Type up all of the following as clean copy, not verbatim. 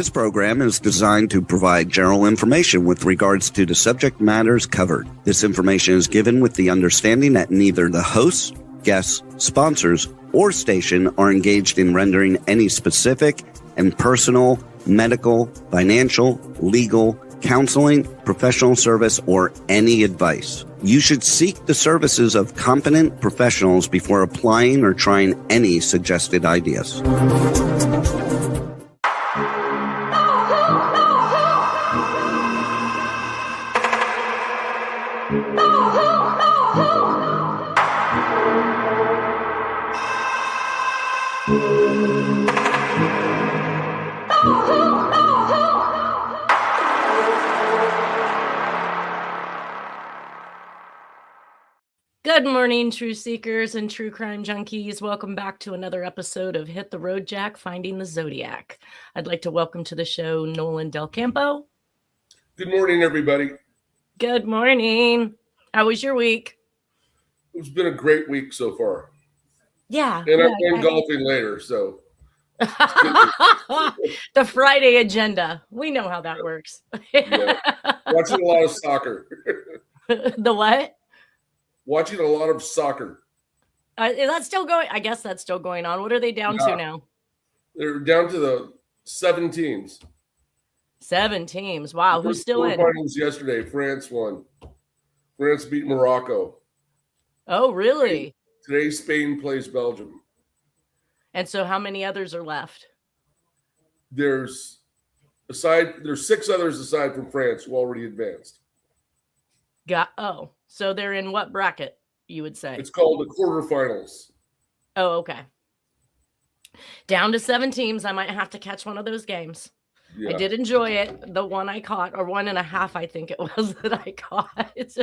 This program is designed to provide general information with regards to the subject matters covered. This information is given with the understanding that neither the hosts, guests, sponsors, or station are engaged in rendering any specific and personal, medical, financial, legal, counseling, professional service, or any advice. You should seek the services of competent professionals before applying or trying any suggested ideas. Good morning, true seekers and true crime junkies. Welcome back to another episode of Hit the Road Jack, Finding the Zodiac. I'd like to welcome to the show Nolan Del Campo. Good morning, everybody. Good morning. How was your week? It's been a great week so far. Yeah. And I'm going golfing later, so. The Friday agenda. We know how that works. Yeah. Watching a lot of soccer. The what? Watching a lot of soccer. Is that still going? I guess that's still going on. What are they down to now? They're down to the 7 teams. 7 teams. Wow. Who's still in? Finals yesterday. France won. France beat Morocco. Oh, really? Today, Spain plays Belgium. And so how many others are left? There's 6 others aside from France who already advanced. So they're in what bracket, you would say? It's called the quarterfinals. Oh, okay. Down to 7 teams. I might have to catch one of those games. Yeah. I did enjoy it. The one I caught, or 1.5, I think it was that I caught. It's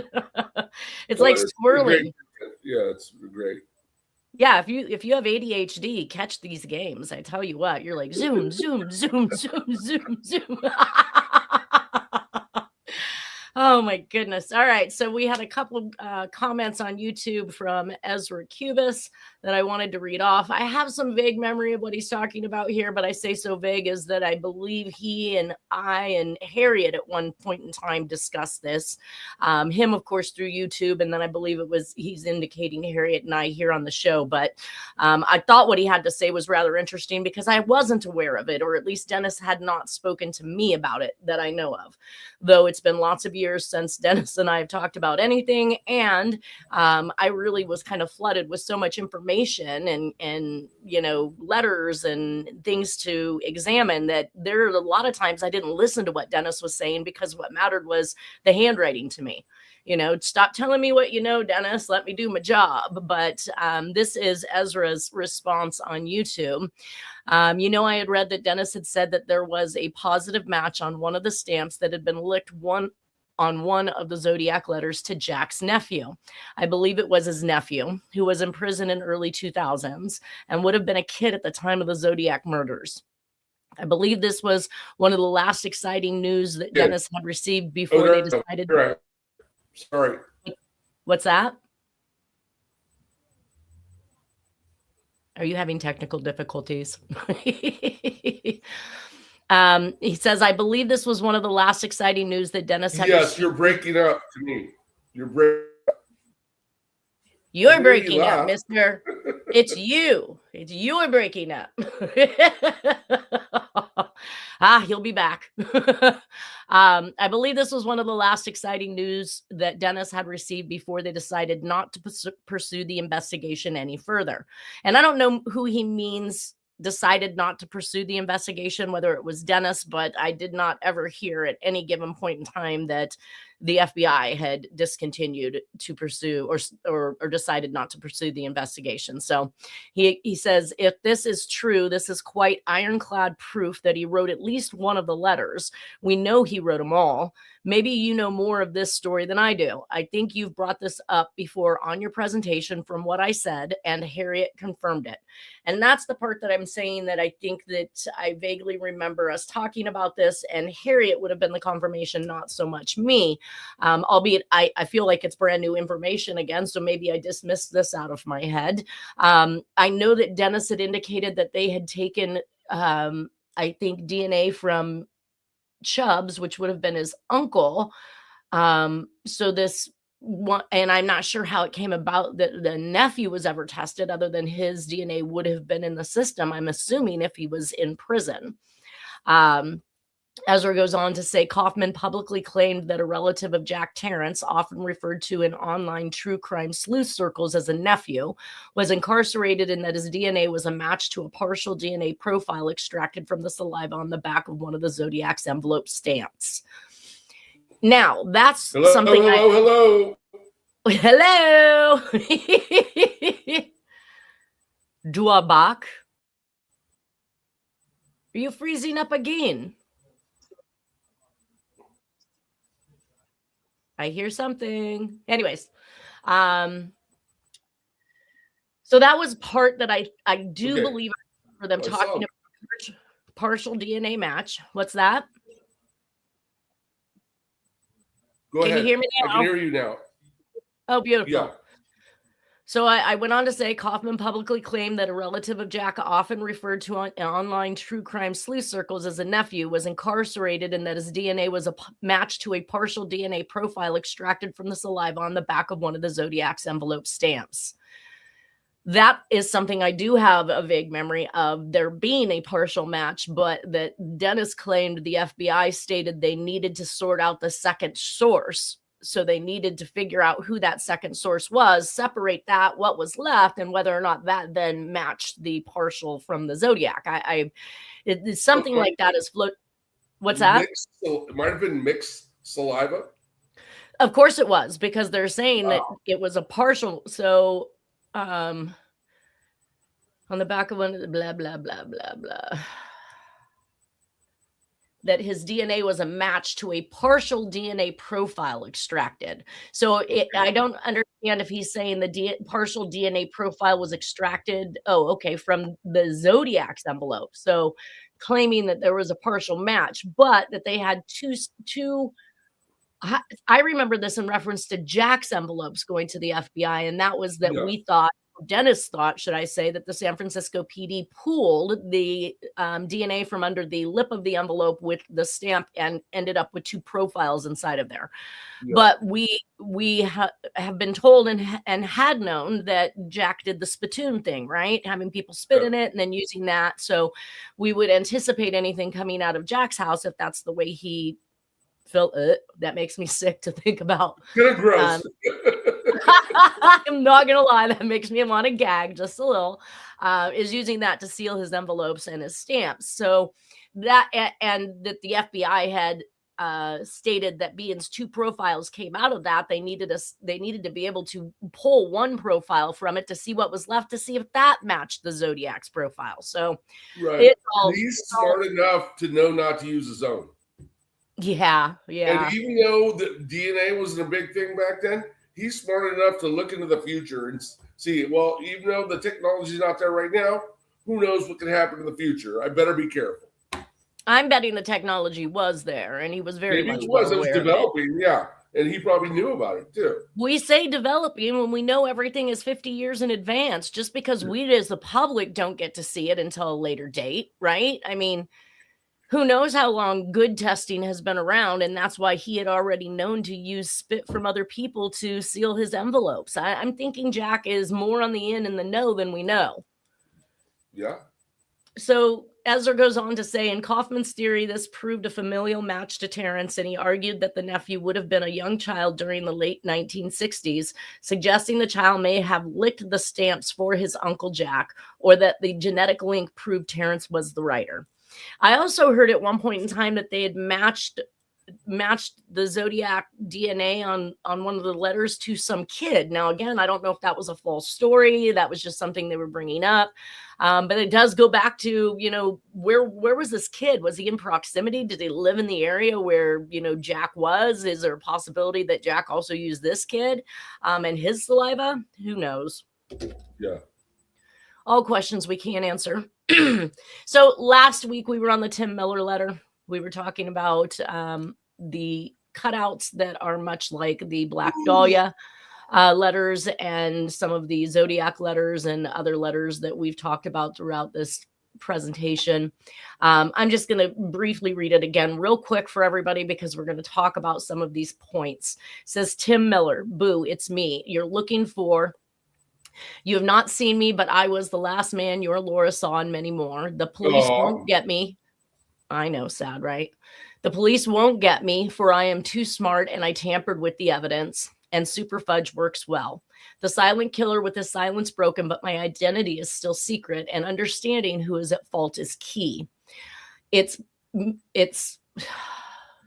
like swirling. Yeah, it's great. Yeah, if you have ADHD, catch these games. I tell you what, you're like zoom, zoom, zoom, zoom, zoom, zoom. Oh my goodness. All right. So we had a couple of comments on YouTube from Ezra Cubis that I wanted to read off. I have some vague memory of what he's talking about here, but I say so vague is that I believe he and I and Harriet at one point in time discussed this. Him, of course, through YouTube. And then I believe he's indicating Harriet and I here on the show. But I thought what he had to say was rather interesting because I wasn't aware of it, or at least Dennis had not spoken to me about it that I know of. Though it's been lots of years since Dennis and I have talked about anything. And I really was kind of flooded with so much information and letters and things to examine that there are a lot of times I didn't listen to what Dennis was saying because what mattered was the handwriting to me. Stop telling me what you know, Dennis. Let me do my job. But this is Ezra's response on YouTube. I had read that Dennis had said that there was a positive match on one of the stamps that had been licked on one of the Zodiac letters to Jack's nephew. I believe it was his nephew, who was in prison in early 2000s and would have been a kid at the time of the Zodiac murders. I believe this was one of the last exciting news that Dennis had received before they decided. Right. Sorry. What's that? Are you having technical difficulties? He says, I believe this was one of the last exciting news that Dennis had. Yes, you're breaking up to me. You're breaking up, mister. It's you. You're breaking up. He'll be back. I believe this was one of the last exciting news that Dennis had received before they decided not to pursue the investigation any further. And I don't know who he means decided not to pursue the investigation, whether it was Dennis, but I did not ever hear at any given point in time that the FBI had discontinued to pursue or decided not to pursue the investigation. So he says, if this is true, this is quite ironclad proof that he wrote at least one of the letters. We know he wrote them all. Maybe you know more of this story than I do. I think you've brought this up before on your presentation from what I said, and Harriet confirmed it. And that's the part that I'm saying that I think that I vaguely remember us talking about this, and Harriet would have been the confirmation, not so much me. Albeit I feel like it's brand new information again, so maybe I dismissed this out of my head. I know that Dennis had indicated that they had taken, I I think, DNA from Chubbs, which would have been his uncle. So this one, and I'm not sure how it came about that the nephew was ever tested, other than his DNA would have been in the system, I'm assuming, if he was in prison. Ezra goes on to say Kaufman publicly claimed that a relative of Jack Terrence, often referred to in online true crime sleuth circles as a nephew, was incarcerated and that his DNA was a match to a partial DNA profile extracted from the saliva on the back of one of the Zodiac's envelope stamps. Now, that's something hello. Duabak. Are you freezing up again? I hear something. Anyways, so that was part that I do believe for them talking about partial DNA match. What's that? Go ahead. Can you hear me now? I can hear you now. Oh, beautiful. Yeah. So I went on to say Kaufman publicly claimed that a relative of Jack, often referred to on online true crime sleuth circles as a nephew, was incarcerated and that his DNA was a match to a partial DNA profile extracted from the saliva on the back of one of the Zodiac's envelope stamps. That is something I do have a vague memory of there being a partial match, but that Dennis claimed the FBI stated they needed to sort out the second source. So they needed to figure out who that second source was, separate that, what was left, and whether or not that then matched the partial from the Zodiac. It's something like that is float. What's that? It might have been mixed saliva. Of course it was, because they're saying that it was a partial. So on the back of one, blah, blah, blah, blah, blah. That his DNA was a match to a partial DNA profile extracted. So I don't understand if he's saying the partial DNA profile was extracted, from the Zodiac's envelope. So claiming that there was a partial match, but that they had two. I remember this in reference to Jack's envelopes going to the FBI, and that was that we thought, Dennis thought, should I say, that the San Francisco PD pooled the DNA from under the lip of the envelope with the stamp and ended up with two profiles inside of there. Yeah. But we have been told and had known that Jack did the spittoon thing, right? Having people spit in it and then using that. So we would anticipate anything coming out of Jack's house if that's the way he felt. That makes me sick to think about. Kind of gross. I'm not gonna lie, that makes me want to gag just a little. Is using that to seal his envelopes and his stamps. So that, and that the FBI had stated that Bean's two profiles came out of that. They needed to be able to pull one profile from it to see what was left, to see if that matched the Zodiac's profile. So he's smart enough to know not to use his own. Yeah. And even though the DNA wasn't a big thing back then, he's smart enough to look into the future and see, well, even though the technology's not there right now, who knows what can happen in the future? I better be careful. I'm betting the technology was there, and he was very much aware. It was developing, yeah. And he probably knew about it, too. We say developing when we know everything is 50 years in advance, just because we as the public don't get to see it until a later date, right? I mean, who knows how long good testing has been around, and that's why he had already known to use spit from other people to seal his envelopes. I'm thinking Jack is more on the in the know than we know. Yeah. So Ezra goes on to say, in Kaufman's theory, this proved a familial match to Terrence, and he argued that the nephew would have been a young child during the late 1960s, suggesting the child may have licked the stamps for his Uncle Jack, or that the genetic link proved Terrence was the writer. I also heard at one point in time that they had matched the Zodiac DNA on one of the letters to some kid. Now, again, I don't know if that was a false story. That was just something they were bringing up. But it does go back to, where was this kid? Was he in proximity? Did he live in the area where, Jack was? Is there a possibility that Jack also used this kid and his saliva? Who knows? Yeah. All questions we can't answer. So last week we were on the Tim Miller letter. We were talking about the cutouts that are much like the Black Dahlia letters and some of the Zodiac letters and other letters that we've talked about throughout this presentation. I'm just going to briefly read it again real quick for everybody because we're going to talk about some of these points. It says, Tim Miller, boo, it's me. You're looking for... You have not seen me, but I was the last man your Laura saw and many more. The police won't get me. I know, sad, right? The police won't get me, for I am too smart and I tampered with the evidence, and Super Fudge works well. The silent killer with his silence broken, but my identity is still secret, and understanding who is at fault is key. It's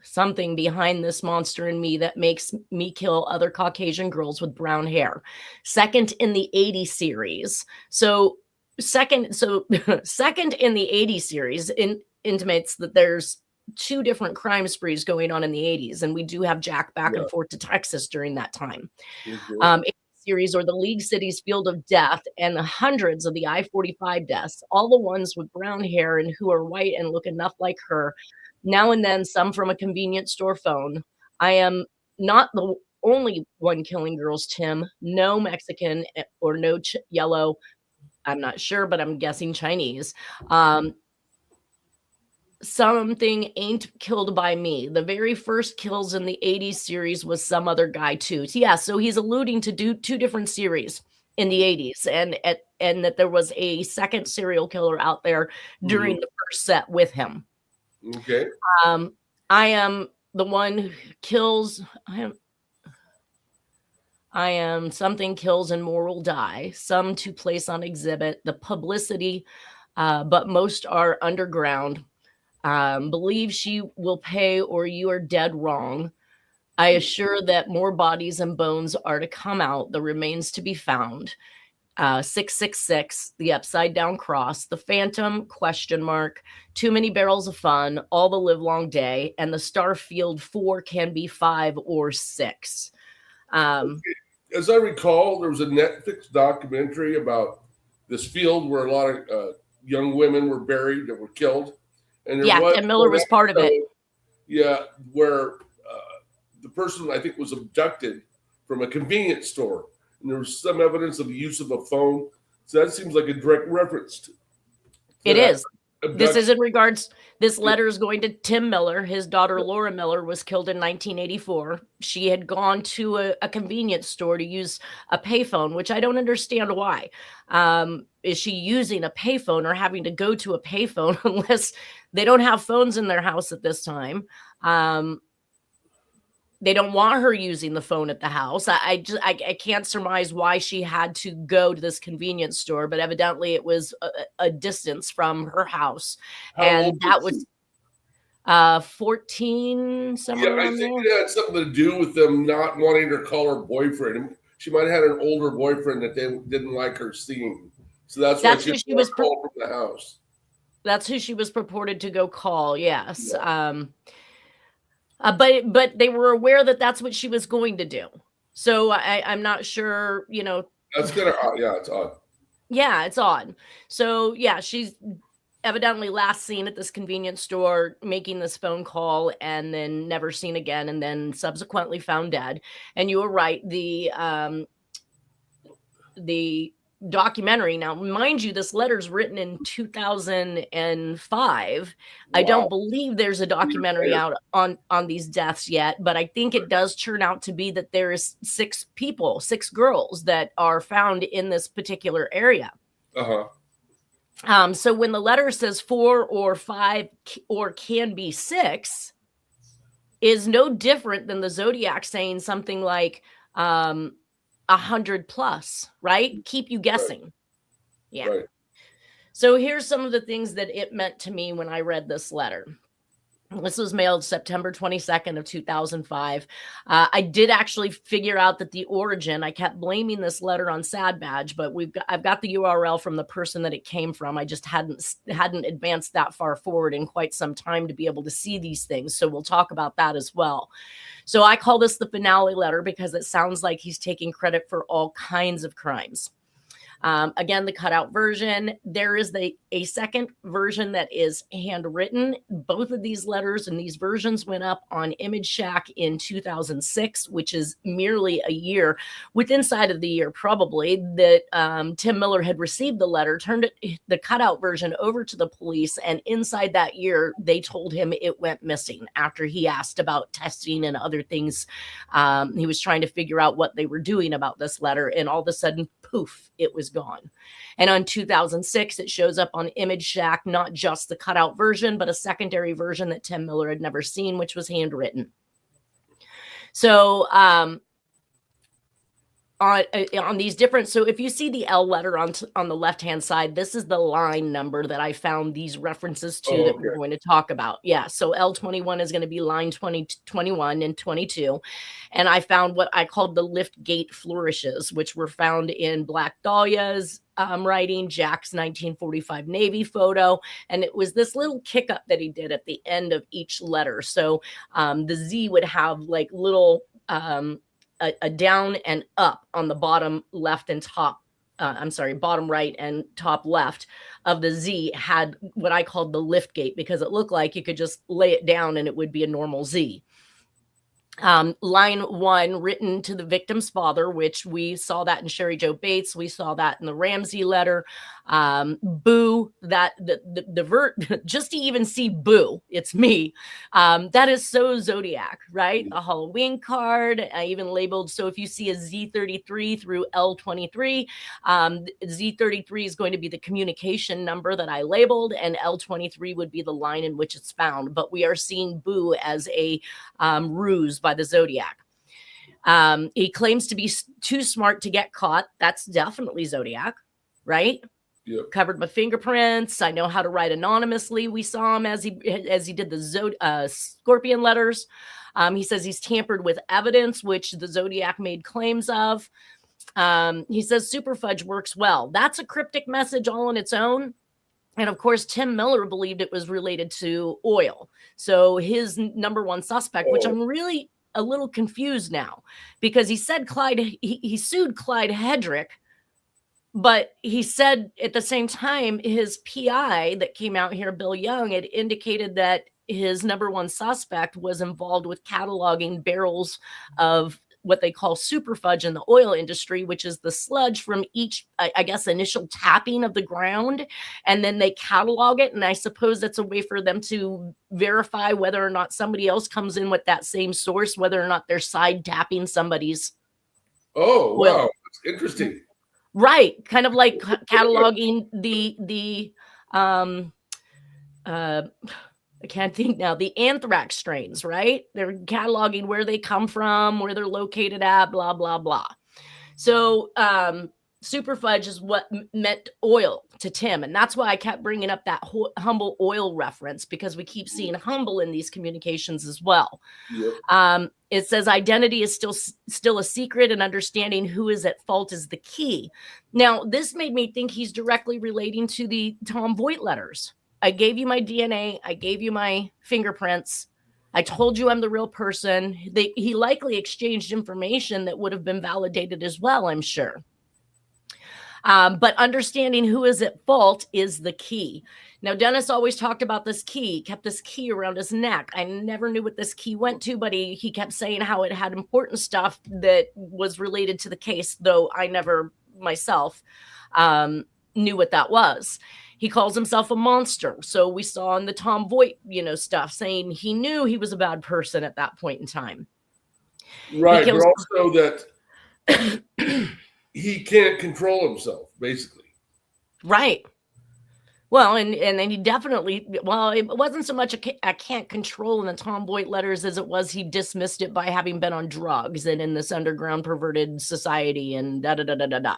something behind this monster in me that makes me kill other Caucasian girls with brown hair. Second in the 80 series. Second in the 80 series intimates that there's two different crime sprees going on in the 80s, and we do have Jack back and forth to Texas during that time. Series, or the League Cities Field of Death, and the hundreds of the I-45 deaths, all the ones with brown hair and who are white and look enough like her. Now and then some from a convenience store phone. I am not the only one killing girls, Tim. No Mexican or no yellow. I'm not sure, but I'm guessing Chinese. Something ain't killed by me. The very first kills in the 80s series was some other guy too. Yeah, so he's alluding to two different series in the 80s, and that there was a second serial killer out there during the first set with him. Okay. I am the one who kills. I am something kills and more will die. Some to place on exhibit. The publicity, but most are underground. Believe she will pay or you are dead wrong. I assure that more bodies and bones are to come out, the remains to be found. 666, the upside down cross, the phantom, question mark, too many barrels of fun, all the live long day, and the Starfield 4 can be 5 or 6. As I recall, there was a Netflix documentary about this field where a lot of young women were buried that were killed. And Miller was part of it. Yeah, where the person, I think, was abducted from a convenience store. And there was some evidence of the use of a phone. So that seems like a direct reference to it is. This is in regards, this letter is going to Tim Miller. His daughter, Laura Miller, was killed in 1984. She had gone to a convenience store to use a payphone, which I don't understand why. Is she using a payphone or having to go to a payphone unless they don't have phones in their house at this time? They don't want her using the phone at the house. I can't surmise why she had to go to this convenience store, but evidently it was a distance from her house. And that was 14, somewhere around there. It had something to do with them not wanting her to call her boyfriend. She might have had an older boyfriend that they didn't like her seeing. So that's why she was called from the house. That's who she was purported to go call, yes. Yeah. But they were aware that that's what she was going to do. So I'm not sure, That's kind of odd. Yeah, it's odd. Yeah, it's odd. So, yeah, she's evidently last seen at this convenience store making this phone call and then never seen again, and then subsequently found dead. And you were right. The documentary, now mind you, this letter's written in 2005. Wow. I don't believe there's a documentary out on these deaths yet, but I think it does turn out to be that there is 6 girls that are found in this particular area. So when the letter says 4 or 5 or can be 6 is no different than the Zodiac saying something like 100 plus, right? Keep you guessing. Right. Yeah. Right. So here's some of the things that it meant to me when I read this letter. This was mailed September 22nd of 2005. I did actually figure out that the origin, I kept blaming this letter on Sad Badge, but I've got the URL from the person that it came from. I just hadn't advanced that far forward in quite some time to be able to see these things. So we'll talk about that as well. So I call this the finale letter because it sounds like he's taking credit for all kinds of crimes. Again, the cutout version. There is a second version that is handwritten. Both of these letters and these versions went up on Image Shack in 2006, which is merely a year, inside of the year probably, that Tim Miller had received the letter, turned the cutout version over to the police, and inside that year, they told him it went missing after he asked about testing and other things. He was trying to figure out what they were doing about this letter, and all of a sudden, poof, it was gone. And on 2006, it shows up on Image Shack, not just the cutout version, but a secondary version that Tim Miller had never seen, which was handwritten. So on these different, so if you see the L letter on the left-hand side, this is the line number that I found these references to that we're going to talk about. Yeah, so L21 is going to be line 20, 21, and 22. And I found what I called the lift gate flourishes, which were found in Black Dahlia's writing, Jack's 1945 Navy photo. And it was this little kick up that he did at the end of each letter. So the Z would have like little a down and up on the bottom left and top. Bottom right and top left of the Z had what I called the lift gate, because it looked like you could just lay it down and it would be a normal Z. Line 1 written to the victim's father, which we saw that in Sherry Jo Bates. We saw that in the Ramsey letter. Boo, that just to even see boo, it's me. That is so Zodiac, right? A Halloween card. I even labeled, so if you see a Z33 through L23, Z33 is going to be the communication number that I labeled, and L23 would be the line in which it's found. But we are seeing boo as a ruse by the Zodiac. He claims to be too smart to get caught. That's definitely Zodiac, right? Yep. Covered by fingerprints. I know how to write anonymously. We saw him as he did the Scorpion letters. He says he's tampered with evidence, which the Zodiac made claims of. He says super fudge works well. That's a cryptic message all on its own. And of course, Tim Miller believed it was related to oil. So his number one suspect, which I'm really a little confused now, because he said he sued Clyde Hedrick, but he said at the same time, his PI that came out here, Bill Young, had indicated that his number one suspect was involved with cataloging barrels of what they call super fudge in the oil industry, which is the sludge from each, I guess, initial tapping of the ground. And then they catalog it. And I suppose that's a way for them to verify whether or not somebody else comes in with that same source, whether or not they're side tapping somebody's oil. Wow. That's interesting. Right. Kind of like cataloging the I can't think now, the anthrax strains, right? They're cataloging where they come from, where they're located at, blah, blah, blah. So super fudge is what meant oil to Tim. And that's why I kept bringing up that humble oil reference, because we keep seeing humble in these communications as well. Yep. It says identity is still a secret, and understanding who is at fault is the key. Now, this made me think he's directly relating to the Tom Voigt letters. I gave you my DNA. I gave you my fingerprints. I told you I'm the real person. He likely exchanged information that would have been validated as well, I'm sure. But understanding who is at fault is the key. Now, Dennis always talked about this key, kept this key around his neck. I never knew what this key went to, but he kept saying how it had important stuff that was related to the case, though I never myself knew what that was. He calls himself a monster. So we saw in the Tom Voigt, stuff saying he knew he was a bad person at that point in time. Right. But also that he can't control himself, basically. Right. Well, and then he definitely, it wasn't so much I can't control in the Tom Voigt letters as it was he dismissed it by having been on drugs and in this underground perverted society and da-da-da-da-da-da.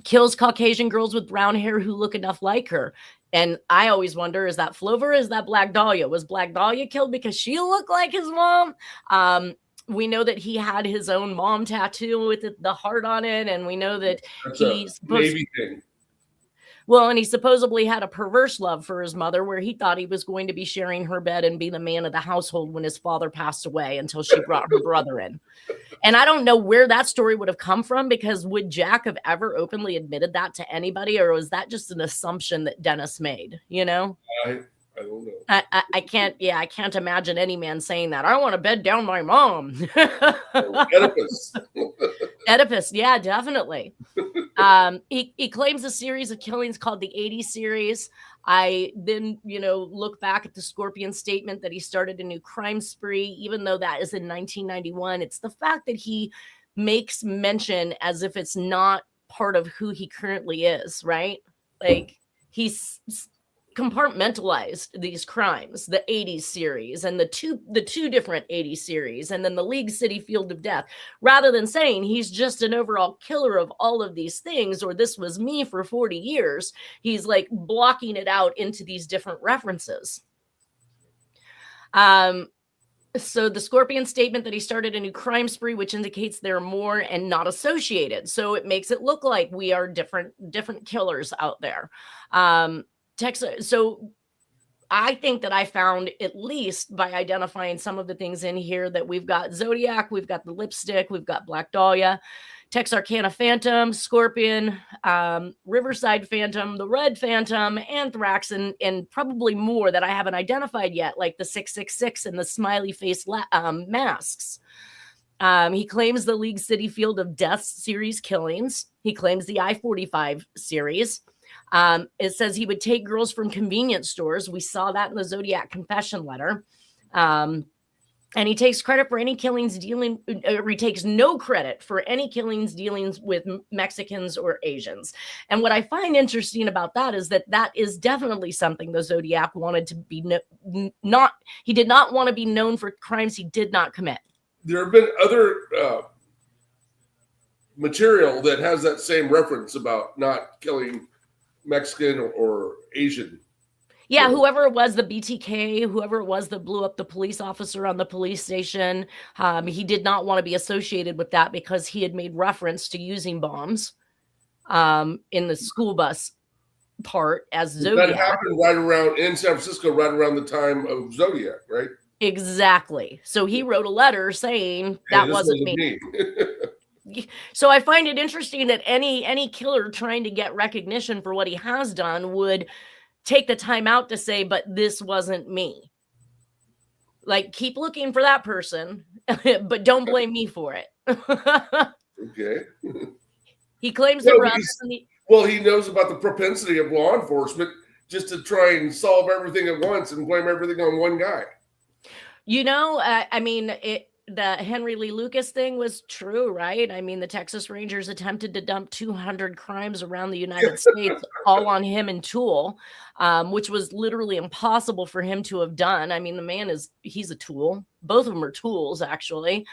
Kills Caucasian girls with brown hair who look enough like her. And I always wonder, is that Flover or is that Black Dahlia? Was Black Dahlia killed because she looked like his mom? We know that he had his own mom tattoo with the heart on it. And we know that That's he's a Navy thing. Well, and he supposedly had a perverse love for his mother where he thought he was going to be sharing her bed and be the man of the household when his father passed away until she brought her brother in. And I don't know where that story would have come from, because would Jack have ever openly admitted that to anybody, or was that just an assumption that Dennis made, you know? I don't know. I can't imagine any man saying that. I want to bed down my mom. Oedipus. Oedipus, yeah, definitely. He claims a series of killings called the 80 series. I then, look back at the Scorpion statement that he started a new crime spree, even though that is in 1991. It's the fact that he makes mention as if it's not part of who he currently is, right? Like, he's compartmentalized these crimes, the 80s series and the two different 80s series, and then the League City Field of Death, rather than saying he's just an overall killer of all of these things, or this was me for 40 years. He's like blocking it out into these different references. So the Scorpion statement that he started a new crime spree, which indicates they're more and not associated. So it makes it look like we are different killers out there. So I think that I found, at least by identifying some of the things in here, that we've got Zodiac, we've got the Lipstick, we've got Black Dahlia, Texarkana Phantom, Scorpion, Riverside Phantom, the Red Phantom, Anthrax, and probably more that I haven't identified yet, like the 666 and the smiley face masks. He claims the League City Field of Death series killings. He claims the I-45 series. It says he would take girls from convenience stores. We saw that in the Zodiac confession letter. And he takes credit for any killings he takes no credit for any killings dealings with Mexicans or Asians. And what I find interesting about that is that is definitely something the Zodiac wanted to be he did not want to be known for crimes he did not commit. There have been other material that has that same reference about not killing Mexican or Asian. Yeah, whoever it was, the BTK, whoever it was that blew up the police officer on the police station, he did not want to be associated with that because he had made reference to using bombs in the school bus part as Zodiac. That happened right around in San Francisco, right around the time of Zodiac, right? Exactly. So he wrote a letter saying that wasn't me. So I find it interesting that any killer trying to get recognition for what he has done would take the time out to say, but this wasn't me. Like, keep looking for that person, but don't blame me for it. Okay. He claims he knows about the propensity of law enforcement just to try and solve everything at once and blame everything on one guy. The Henry Lee Lucas thing was true, right? I mean, the Texas Rangers attempted to dump 200 crimes around the United States all on him and Tool, which was literally impossible for him to have done. I mean, the man he's a tool. Both of them are tools, actually.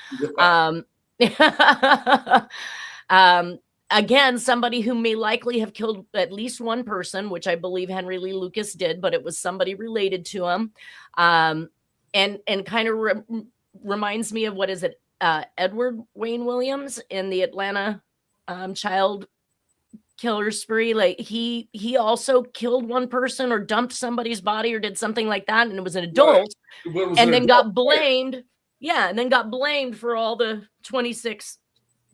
Again, somebody who may likely have killed at least one person, which I believe Henry Lee Lucas did, but it was somebody related to him. And kind of reminds me of, what is it? Edward Wayne Williams in the Atlanta child killer spree. Like he also killed one person or dumped somebody's body or did something like that. And it was an adult and then got blamed. Yeah. And then got blamed for all the 26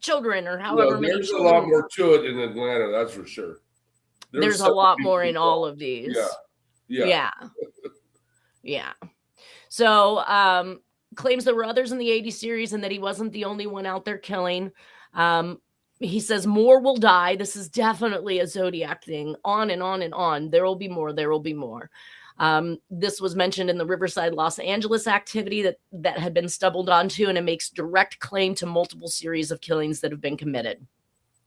children or however many. There's a lot more to it in Atlanta. That's for sure. There's a lot more in all of these. Yeah. So, claims there were others in the 80 series and that he wasn't the only one out there killing. He says more will die. This is definitely a Zodiac thing. On and on and on. There will be more. There will be more. This was mentioned in the Riverside, Los Angeles activity that had been stumbled onto, and it makes direct claim to multiple series of killings that have been committed.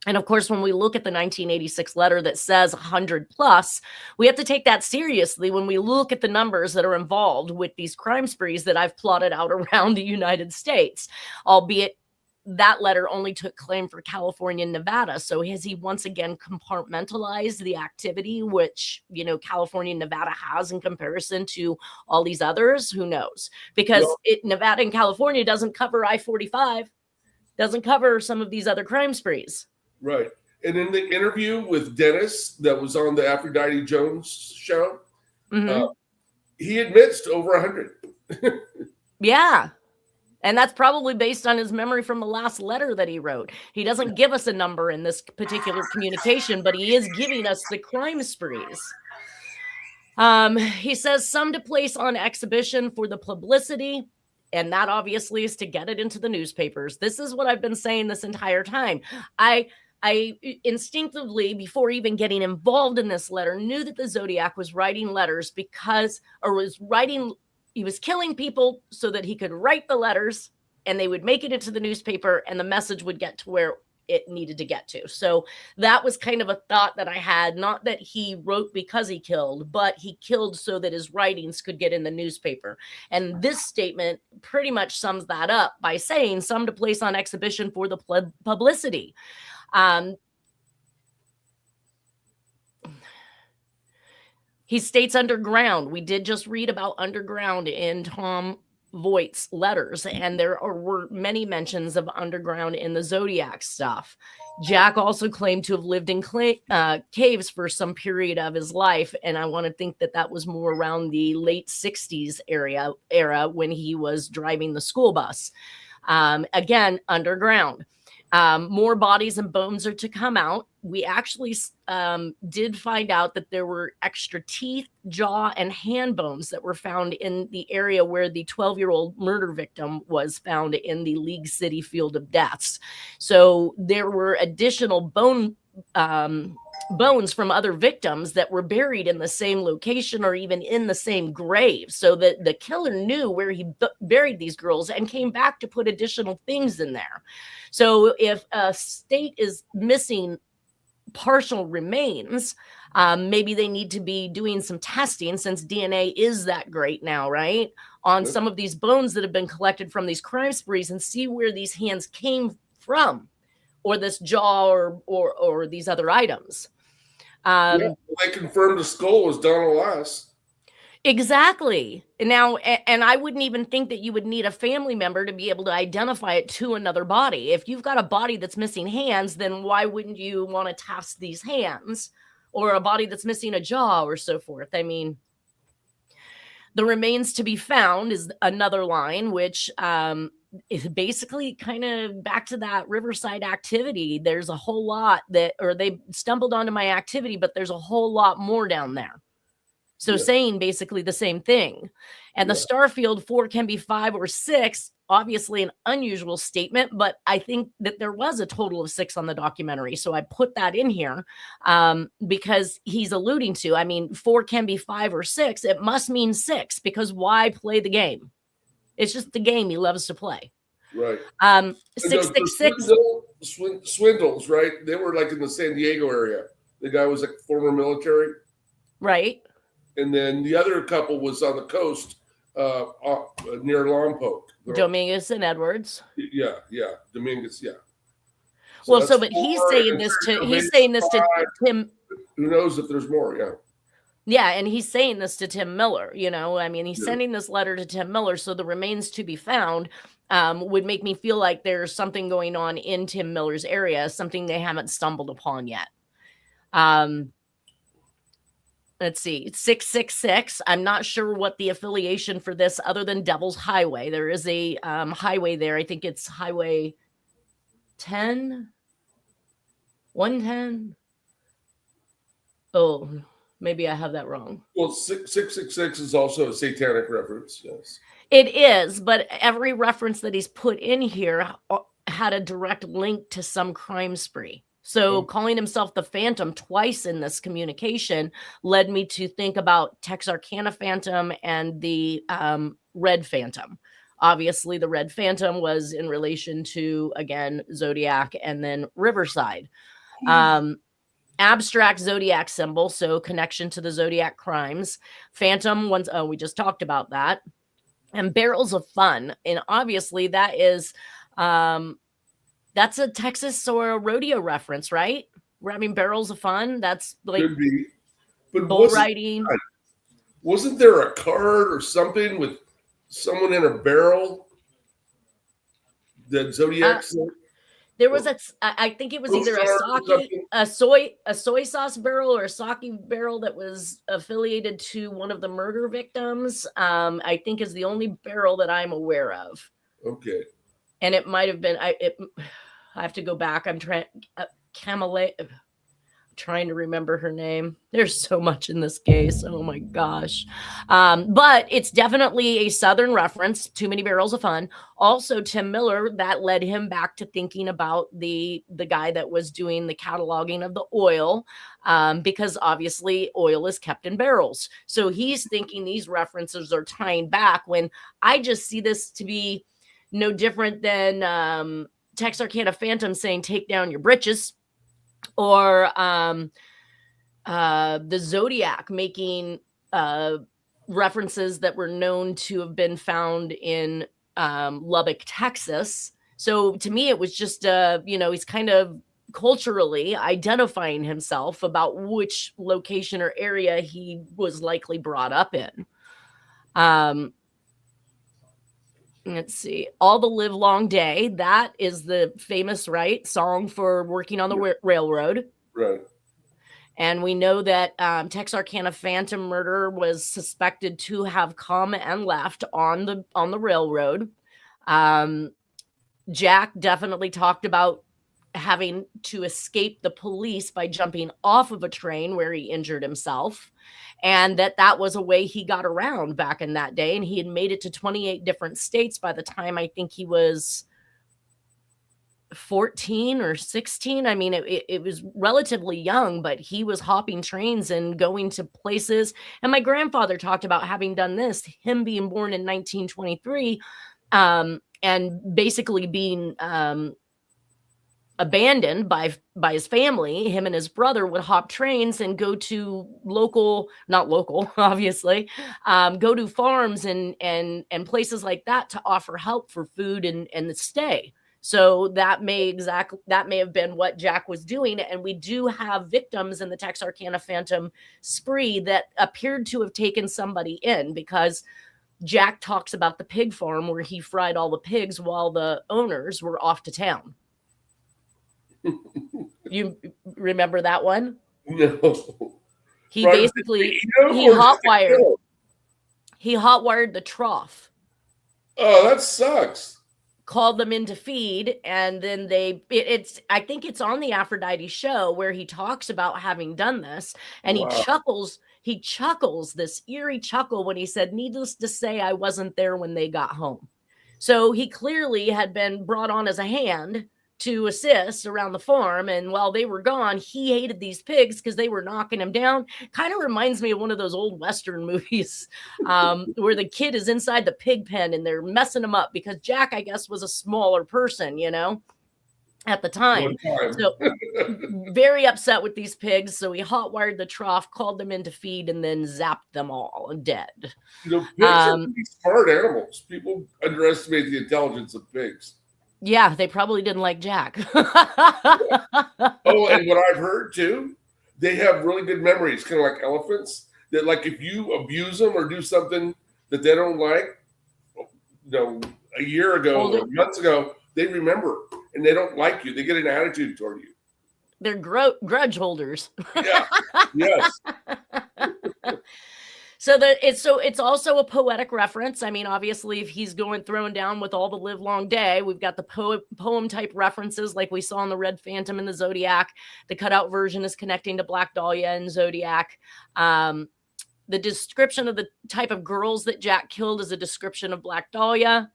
And of course, when we look at the 1986 letter that says 100 plus, we have to take that seriously when we look at the numbers that are involved with these crime sprees that I've plotted out around the United States, albeit that letter only took claim for California and Nevada. So has he once again compartmentalized the activity, which, California and Nevada has in comparison to all these others? Who knows? Because Nevada and California doesn't cover I-45, doesn't cover some of these other crime sprees. Right. And in the interview with Dennis that was on the Aphrodite Jones show, he admits to over 100. Yeah. And that's probably based on his memory from the last letter that he wrote. He doesn't give us a number in this particular communication, but he is giving us the crime sprees. He says some to place on exhibition for the publicity, and that obviously is to get it into the newspapers. This is what I've been saying this entire time. I instinctively, before even getting involved in this letter, knew that the Zodiac was writing letters he was killing people so that he could write the letters and they would make it into the newspaper and the message would get to where it needed to get to. So that was kind of a thought that I had, not that he wrote because he killed, but he killed so that his writings could get in the newspaper. And this statement pretty much sums that up by saying some to place on exhibition for the publicity. He states underground. We did just read about underground in Tom Voight's letters, and there were many mentions of underground in the Zodiac stuff. Jack also claimed to have lived in caves for some period of his life, and I want to think that that was more around the late 60s era when he was driving the school bus. Again, underground. More bodies and bones are to come out. We actually did find out that there were extra teeth, jaw, and hand bones that were found in the area where the 12-year-old murder victim was found in the League City Field of Deaths. So there were additional bones from other victims that were buried in the same location or even in the same grave. So that the killer knew where he buried these girls and came back to put additional things in there. So if a state is missing partial remains, maybe they need to be doing some testing, since DNA is that great now, right? On some of these bones that have been collected from these crime sprees, and see where these hands came from, or this jaw, or these other items. They confirmed the skull was Donald Lass. Exactly. Now, and I wouldn't even think that you would need a family member to be able to identify it to another body. If you've got a body that's missing hands, then why wouldn't you want to test these hands, or a body that's missing a jaw, or so forth? I mean, the remains to be found is another line, which is basically kind of back to that Riverside activity. There's a whole lot they stumbled onto my activity, but there's a whole lot more down there. So saying basically the same thing. And the Starfield 4 can be 5 or 6, obviously an unusual statement, but I think that there was a total of 6 on the documentary. So I put that in here because he's alluding to, 4 can be 5 or 6. It must mean 6, because why play the game? It's just the game he loves to play. Right. 666. Swindles, right? They were like in the San Diego area. The guy was like former military. Right. And then the other couple was on the coast near Lompoc. Dominguez and Edwards. Yeah. Dominguez, yeah. But he's saying this to Tim. Who knows if there's more, yeah. Yeah, and he's saying this to Tim Miller, he's sending this letter to Tim Miller, so the remains to be found would make me feel like there's something going on in Tim Miller's area, something they haven't stumbled upon yet. Let's see, 666. I'm not sure what the affiliation for this, other than Devil's Highway. There is a highway there. I think it's Highway 110. Oh, maybe I have that wrong. Well, 666 is also a satanic reference, yes. It is, but every reference that he's put in here had a direct link to some crime spree. So calling himself the Phantom twice in this communication led me to think about Texarkana Phantom and the Red Phantom. Obviously, the Red Phantom was in relation to, again, Zodiac and then Riverside. Abstract Zodiac symbol, so connection to the Zodiac crimes. Phantom, we just talked about that. And Barrels of Fun. And obviously, that is... that's a Texas or a rodeo reference, right? We're having Barrels of Fun. That's like could be. But bull riding. Wasn't there a card or something with someone in a barrel that Zodiac said? There was I think it was either a soy sauce barrel or a sake barrel that was affiliated to one of the murder victims. I think is the only barrel that I'm aware of. Okay. And it might have been, I have to go back. I'm trying to remember her name. There's so much in this case. Oh my gosh. But it's definitely a Southern reference. Too Many Barrels of Fun. Also, Tim Miller, that led him back to thinking about the guy that was doing the cataloging of the oil, because obviously oil is kept in barrels. So he's thinking these references are tying back, when I just see this to be no different than Texarkana Phantom saying, "Take down your britches," or the Zodiac making references that were known to have been found in Lubbock, Texas. So to me, it was just, he's kind of culturally identifying himself about which location or area he was likely brought up in. Let's see. All the Live Long Day. That is the famous, song for working on the railroad. Right. And we know that Texarkana Phantom murder was suspected to have come and left on the railroad. Jack definitely talked about having to escape the police by jumping off of a train where he injured himself. And that was a way he got around back in that day. And he had made it to 28 different states by the time I think he was 14 or 16. I mean, it was relatively young, but he was hopping trains and going to places. And my grandfather talked about having done this, him being born in 1923, and basically being abandoned by his family. Him and his brother would hop trains and go to not local, obviously, go to farms and places like that to offer help for food and the stay. So that may have been what Jack was doing. And we do have victims in the Texarkana Phantom spree that appeared to have taken somebody in, because Jack talks about the pig farm where he fried all the pigs while the owners were off to town. You remember that one? No. He basically hotwired the trough. Oh, that sucks. Called them in to feed, and then I think it's on the Aphrodite show where he talks about having done this, and wow. He chuckles this eerie chuckle when he said, "Needless to say, I wasn't there when they got home." So he clearly had been brought on as a hand to assist around the farm, and while they were gone, he hated these pigs because they were knocking him down. Kind of reminds me of one of those old Western movies where the kid is inside the pig pen and they're messing him up, because Jack, I guess, was a smaller person, at the time. So very upset with these pigs. So he hotwired the trough, called them in to feed, and then zapped them all dead. Pigs are pretty smart animals. People underestimate the intelligence of pigs. Yeah, they probably didn't like Jack. Oh, and what I've heard too, they have really good memories, kind of like elephants. That, like, if you abuse them or do something that they don't like, a year ago or months ago, they remember and they don't like you. They get an attitude toward you. They're grudge holders. Yeah. Yes. So it's also a poetic reference. I mean, obviously, if he's throwing down with all the live long day, we've got the poem type references like we saw in the Red Phantom and the Zodiac. The cutout version is connecting to Black Dahlia and Zodiac. The description of the type of girls that Jack killed is a description of Black Dahlia.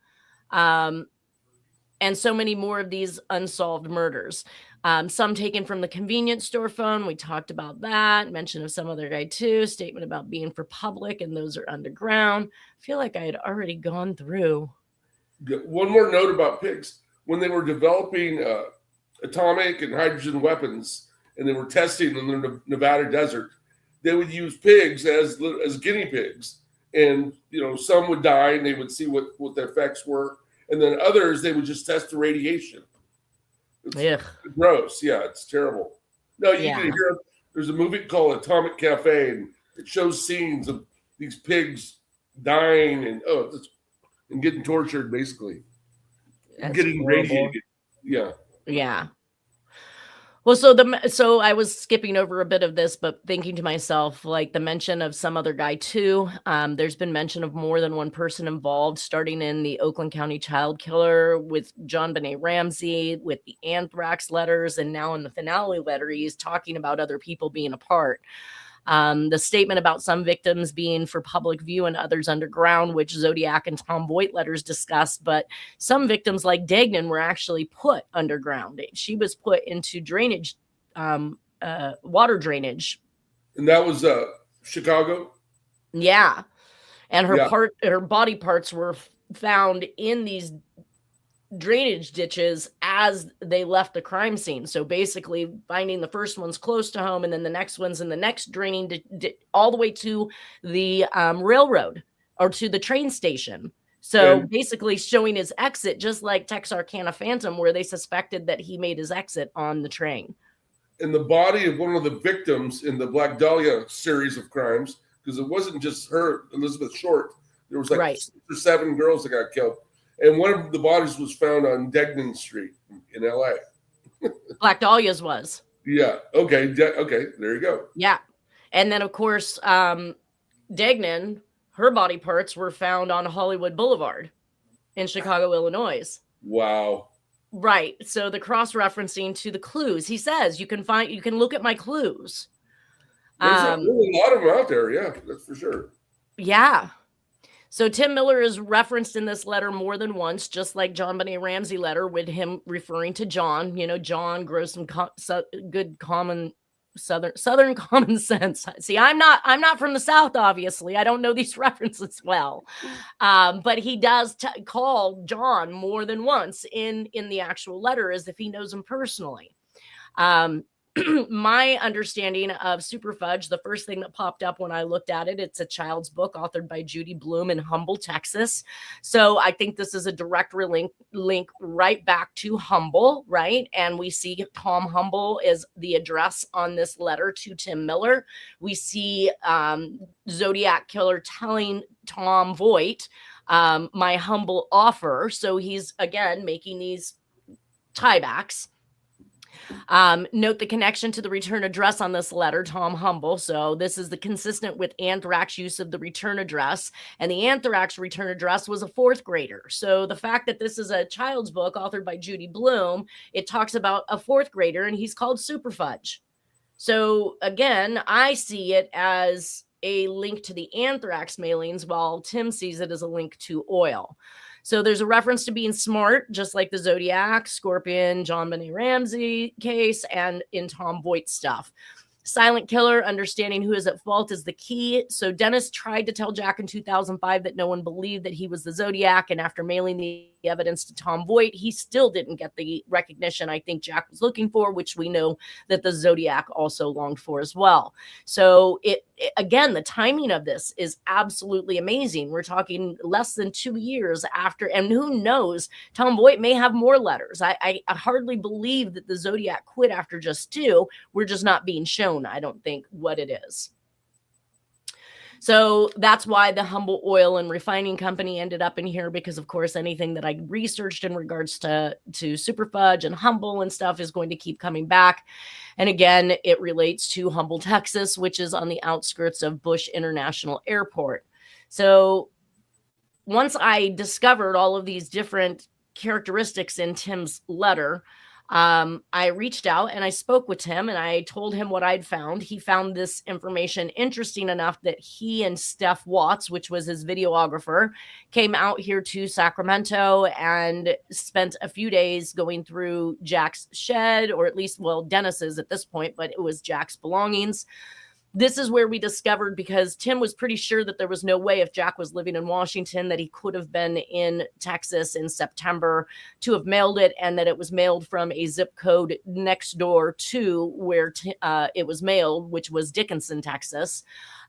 And so many more of these unsolved murders. Some taken from the convenience store phone. We talked about that. Mention of some other guy too. Statement about being for public, and those are underground. I feel like I had already gone through. One more note about pigs. When they were developing atomic and hydrogen weapons, and they were testing in the Nevada desert, they would use pigs as guinea pigs. And, some would die and they would see what the effects were. And then others, they would just test the radiation. It's gross. Yeah, it's terrible. No, you can hear, there's a movie called Atomic Cafe, and it shows scenes of these pigs dying and getting tortured, basically. That's getting horrible. radiated. Yeah. Yeah. Well, so I was skipping over a bit of this, but thinking to myself, like the mention of some other guy too. There's been mention of more than one person involved, starting in the Oakland County child killer with John Benet Ramsey, with the anthrax letters, and now in the finale letter, he's talking about other people being a part. The statement about some victims being for public view and others underground, which Zodiac and Tom Voigt letters discussed, but some victims like Degnan were actually put underground. She was put into drainage, water drainage. And that was Chicago? Yeah. And her body parts were found in these drainage ditches as they left the crime scene. So basically finding the first ones close to home and then the next ones in the next draining all the way to the railroad or to the train station. So basically showing his exit, just like Texarkana Phantom, where they suspected that he made his exit on the train. And the body of one of the victims in the Black Dahlia series of crimes, because it wasn't just her, Elizabeth Short. There was like 6 or 7 girls that got killed. And one of the bodies was found on Degnan Street in L.A. Black Dahlia's was. Yeah. Okay. Okay. There you go. Yeah. And then, of course, Degnan, her body parts were found on Hollywood Boulevard in Chicago, Illinois. Wow. Right. So the cross-referencing to the clues, he says, you can look at my clues. There's a lot of them out there. Yeah, that's for sure. Yeah. So Tim Miller is referenced in this letter more than once, just like John Benet Ramsey letter with him referring to John. You know, John grows some good common Southern common sense. See, I'm not from the South, obviously. I don't know these references well. But he does call John more than once in the actual letter as if he knows him personally. My understanding of Super Fudge, the first thing that popped up when I looked at it, it's a child's book authored by Judy Bloom in Humble, Texas. So I think this is a direct link right back to Humble, right? And we see Tom Humble is the address on this letter to Tim Miller. We see Zodiac Killer telling Tom Voigt, my humble offer. So he's, again, making these tiebacks. Note the connection to the return address on this letter, Tom Humble. So this is the consistent with anthrax use of the return address, and the anthrax return address was a 4th grader. So the fact that this is a child's book authored by Judy Bloom, it talks about a 4th grader, and he's called Super Fudge. So again, I see it as a link to the anthrax mailings, while Tim sees it as a link to oil. So there's a reference to being smart, just like the Zodiac, Scorpion, John Benet Ramsey case, and in Tom Voigt stuff. Silent killer, understanding who is at fault is the key. So Dennis tried to tell Jack in 2005 that no one believed that he was the Zodiac. And after mailing the evidence to Tom Voigt, he still didn't get the recognition I think Jack was looking for, which we know that the Zodiac also longed for as well. So again, the timing of this is absolutely amazing. We're talking less than 2 years after, and who knows, Tom Voigt may have more letters. I hardly believe that the Zodiac quit after just 2. We're just not being shown, I don't think, what it is. So that's why the Humble Oil and Refining Company ended up in here, because of course anything that I researched in regards to Super Fudge and Humble and stuff is going to keep coming back. And again, it relates to Humble, Texas, which is on the outskirts of Bush International Airport. So once I discovered all of these different characteristics in Tim's letter, I reached out and I spoke with Tim and I told him what I'd found. He found this information interesting enough that he and Steph Watts, which was his videographer, came out here to Sacramento and spent a few days going through Jack's shed, or at least, well, Dennis's at this point, but it was Jack's belongings. This is where we discovered, because Tim was pretty sure that there was no way, if Jack was living in Washington, that he could have been in Texas in September to have mailed it, and that it was mailed from a zip code next door to where it was mailed, which was Dickinson, Texas.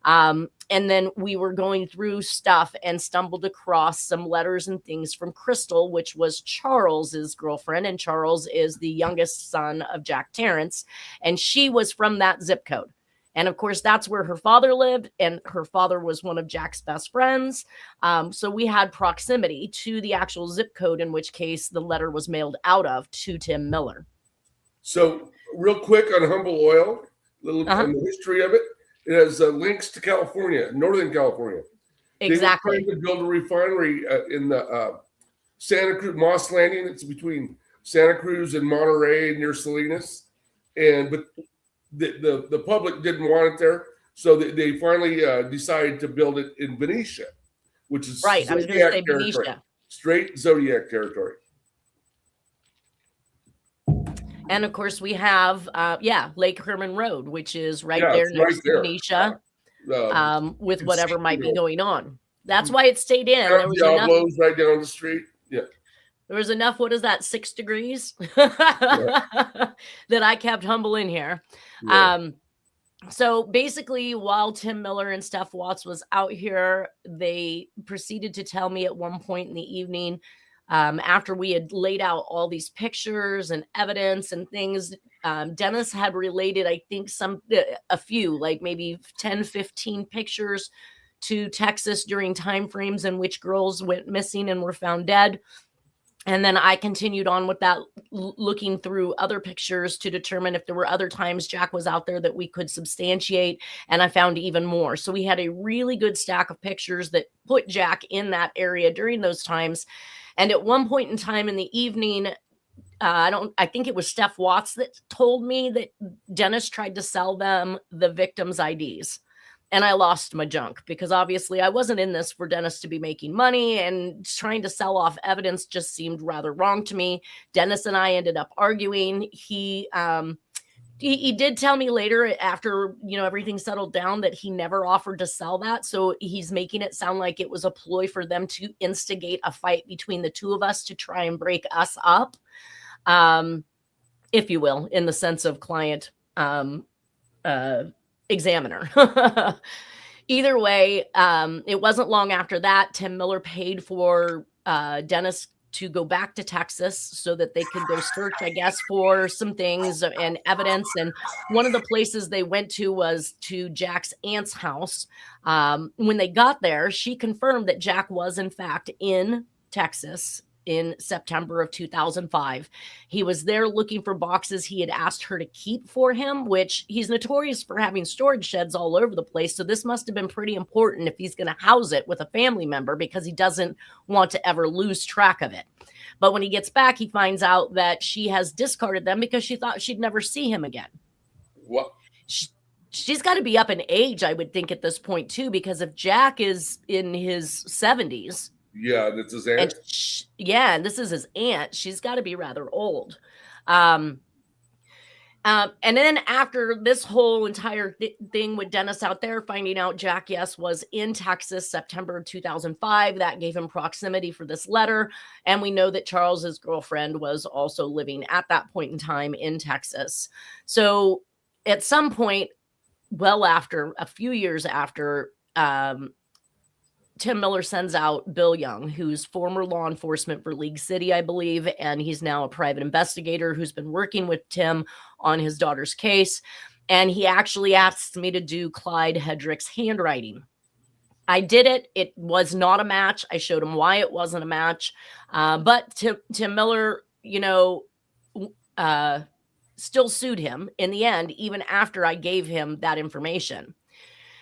And then we were going through stuff and stumbled across some letters and things from Crystal, which was Charles's girlfriend. And Charles is the youngest son of Jack Terrence. And she was from that zip code. And of course, that's where her father lived, and her father was one of Jack's best friends. So we had proximity to the actual zip code in which case the letter was mailed out of to Tim Miller. So real quick on Humble Oil, on the history of it, it has links to California, Northern California. Exactly. They were trying to build a refinery in the Santa Cruz, Moss Landing. It's between Santa Cruz and Monterey near Salinas. But the public didn't want it there. So they finally decided to build it in Benicia, which is right. I was going to say Benicia. Straight Zodiac territory. And of course, we have, Lake Herman Road, which is right there next to Benicia, with whatever might be going on. That's why it stayed in. There was enough right down the street. Yeah. There was enough, 6 degrees that I kept Humble in here. Yeah. So basically, while Tim Miller and Steph Watts was out here, they proceeded to tell me at one point in the evening, after we had laid out all these pictures and evidence and things, Dennis had related, I think, a few, like maybe 10, 15 pictures to Texas during timeframes in which girls went missing and were found dead. And then I continued on with that, looking through other pictures to determine if there were other times Jack was out there that we could substantiate. And I found even more. So we had a really good stack of pictures that put Jack in that area during those times. And at one point in time in the evening, I think it was Steph Watts that told me that Dennis tried to sell them the victims' IDs. And I lost my junk because obviously I wasn't in this for Dennis to be making money, and trying to sell off evidence just seemed rather wrong to me. Dennis and I ended up arguing. He did tell me later after, everything settled down that he never offered to sell that. So he's making it sound like it was a ploy for them to instigate a fight between the two of us to try and break us up, if you will, in the sense of client, examiner. Either way, it wasn't long after that Tim Miller paid for Dennis to go back to Texas so that they could go search, I guess, for some things and evidence. And one of the places they went to was to Jack's aunt's house. When they got there, she confirmed that Jack was in fact in Texas in September of 2005. He was there looking for boxes he had asked her to keep for him, which he's notorious for having storage sheds all over the place. So this must have been pretty important if he's going to house it with a family member, because he doesn't want to ever lose track of it. But when he gets back, he finds out that she has discarded them because she thought she'd never see him again. What? She's got to be up in age, I would think, at this point too, because if Jack is in his 70s, yeah, that's his aunt. And this is his aunt. She's got to be rather old. And then after this whole entire thing with Dennis out there, finding out Jack, yes, was in Texas, September of 2005, that gave him proximity for this letter. And we know that Charles's girlfriend was also living at that point in time in Texas. So at some point, a few years after, Tim Miller sends out Bill Young, who's former law enforcement for League City, I believe, and he's now a private investigator who's been working with Tim on his daughter's case. And he actually asked me to do Clyde Hedrick's handwriting. I did it. It was not a match. I showed him why it wasn't a match. But Tim Miller, still sued him in the end, even after I gave him that information.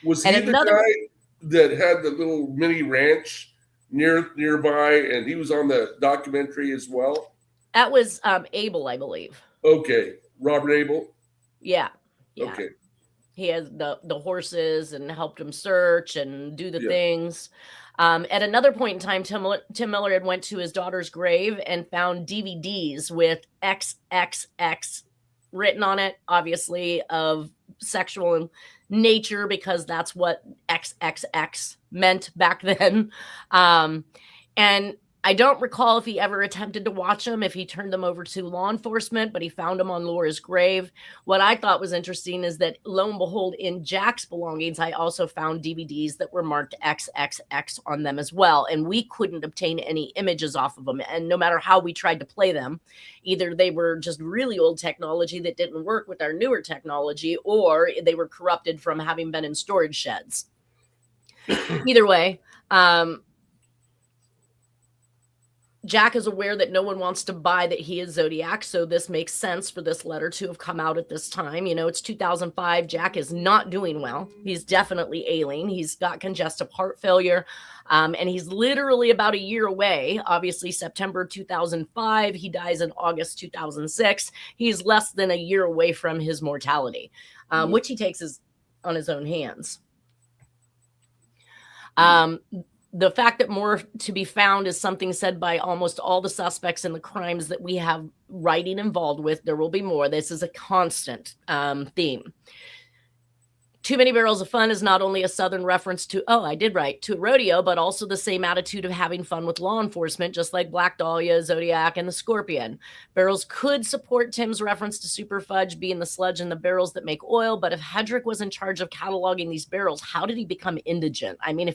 Was he the guy that had the little mini ranch nearby, and he was on the documentary as well? That was Abel, I believe. Okay, Robert Abel. Yeah. Okay. He has the horses and helped him search and do the things. At another point in time, Tim Miller had went to his daughter's grave and found DVDs with XXX written on it, obviously of sexual nature, because that's what XXX meant back then. And I don't recall if he ever attempted to watch them, if he turned them over to law enforcement, but he found them on Laura's grave. What I thought was interesting is that, lo and behold, in Jack's belongings, I also found DVDs that were marked XXX on them as well. And we couldn't obtain any images off of them. And no matter how we tried to play them, either they were just really old technology that didn't work with our newer technology, or they were corrupted from having been in storage sheds. Either way, Jack is aware that no one wants to buy that he is Zodiac, so this makes sense for this letter to have come out at this time. You know, it's 2005. Jack is not doing well. He's definitely ailing. He's got congestive heart failure, and he's literally about a year away. Obviously, September 2005. He dies in August 2006. He's less than a year away from his mortality, which he takes on his own hands. The fact that more to be found is something said by almost all the suspects in the crimes that we have writing involved with. There will be more. This is a constant theme. Too Many Barrels of Fun is not only a Southern reference to, to a rodeo, but also the same attitude of having fun with law enforcement, just like Black Dahlia, Zodiac, and the Scorpion. Barrels could support Tim's reference to Super Fudge being the sludge in the barrels that make oil, but if Hedrick was in charge of cataloging these barrels, how did he become indigent? I mean,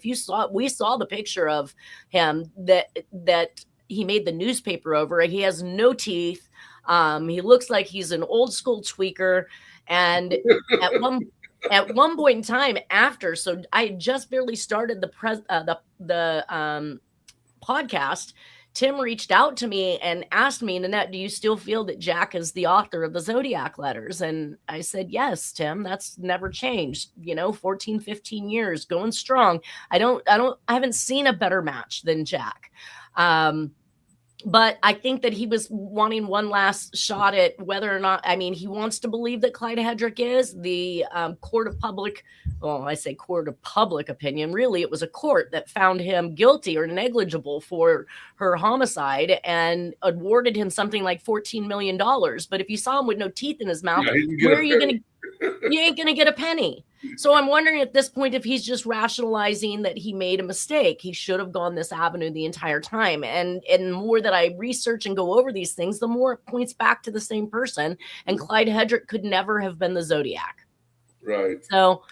we saw the picture of him that he made the newspaper over. He has no teeth. He looks like he's an old school tweaker. And at one point in time so I just barely started the podcast, Tim reached out to me and asked me, Nanette, do you still feel that Jack is the author of the Zodiac letters? And I said, yes, Tim, that's never changed. 14, 15 years going strong. I haven't seen a better match than Jack. But I think that he was wanting one last shot at whether or not, he wants to believe that Clyde Hedrick is the court of public opinion. Really, it was a court that found him guilty or negligible for her homicide and awarded him something like $14 million. But if you saw him with no teeth in his mouth, where are you going to you ain't going to get a penny. So I'm wondering at this point if he's just rationalizing that he made a mistake. He should have gone this avenue the entire time. And the more that I research and go over these things, the more it points back to the same person. And Clyde Hedrick could never have been the Zodiac. Right. So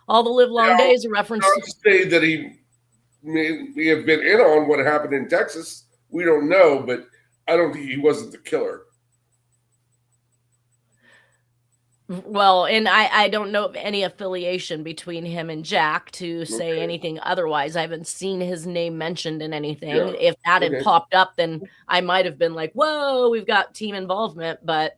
all the live long days are reference to say that he may have been in on what happened in Texas. We don't know, but I don't think he wasn't the killer. Well, and I don't know of any affiliation between him and Jack to say anything otherwise. I haven't seen his name mentioned in anything. Yeah. If that had popped up, then I might have been like, whoa, we've got team involvement. But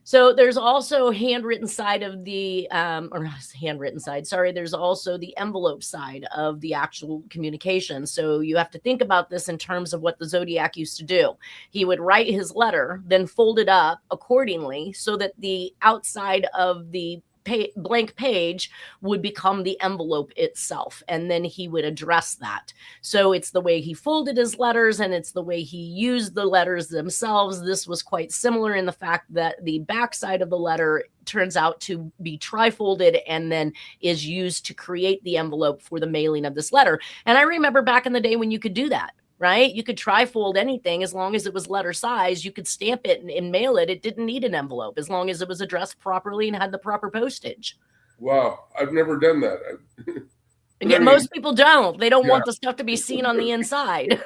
so there's also handwritten side of the, there's also the envelope side of the actual communication. So you have to think about this in terms of what the Zodiac used to do. He would write his letter, then fold it up accordingly so that the outside of the blank page would become the envelope itself, and then he would address that. So it's the way he folded his letters, and it's the way he used the letters themselves. This was quite similar in the fact that the backside of the letter turns out to be trifolded and then is used to create the envelope for the mailing of this letter. And I remember back in the day when you could do that. Right? You could trifold anything as long as it was letter size. You could stamp it and mail it. It didn't need an envelope as long as it was addressed properly and had the proper postage. Wow. I've never done that. And yet most people don't. They don't want the stuff to be seen on the inside.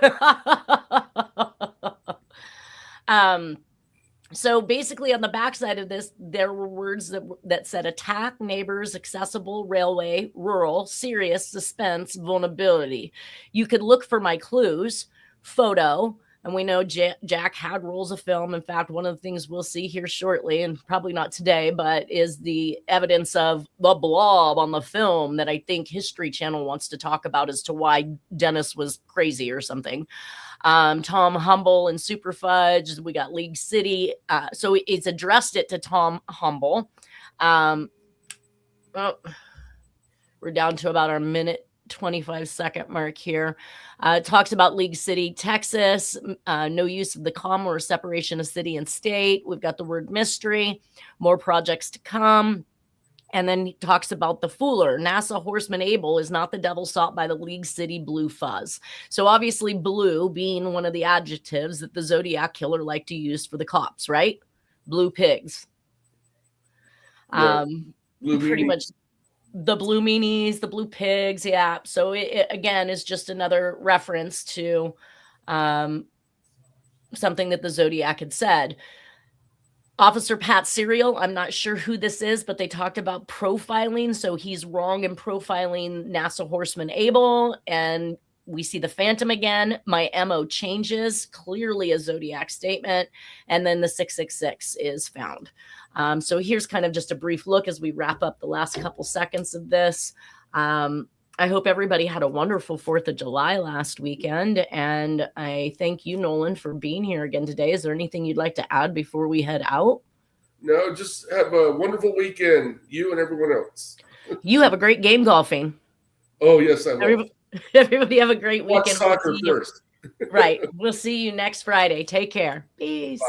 So basically on the backside of this, there were words that said attack, neighbors, accessible, railway, rural, serious, suspense, vulnerability. You could look for my clues, photo, and we know Jack had rolls of film. In fact, one of the things we'll see here shortly, and probably not today, but is the evidence of the blob on the film that I think History Channel wants to talk about as to why Dennis was crazy or something. Tom Humble and Super Fudge. We got League City. So it's addressed it to Tom Humble. We're down to about our minute 25-second mark here. It talks about League City, Texas. No use of the comma or separation of city and state. We've got the word mystery. More projects to come. And then he talks about the Fooler. NASA Horseman Abel is not the devil sought by the League City Blue Fuzz. So obviously blue being one of the adjectives that the Zodiac Killer liked to use for the cops, right? Blue pigs. Yeah. Pretty much the blue meanies, the blue pigs. Yeah. So it again is just another reference to something that the Zodiac had said. Officer Pat Serial, I'm not sure who this is, but they talked about profiling. So he's wrong in profiling NASA Horseman Abel. And we see the Phantom again. My MO changes, clearly a Zodiac statement. And then the 666 is found. So here's kind of just a brief look as we wrap up the last couple seconds of this. I hope everybody had a wonderful 4th of July last weekend. And I thank you, Nolan, for being here again today. Is there anything you'd like to add before we head out? No, just have a wonderful weekend, you and everyone else. You have a great game golfing. Oh, yes, I will. Everybody have a great weekend. Watch soccer first. Right. We'll see you next Friday. Take care. Peace. Bye.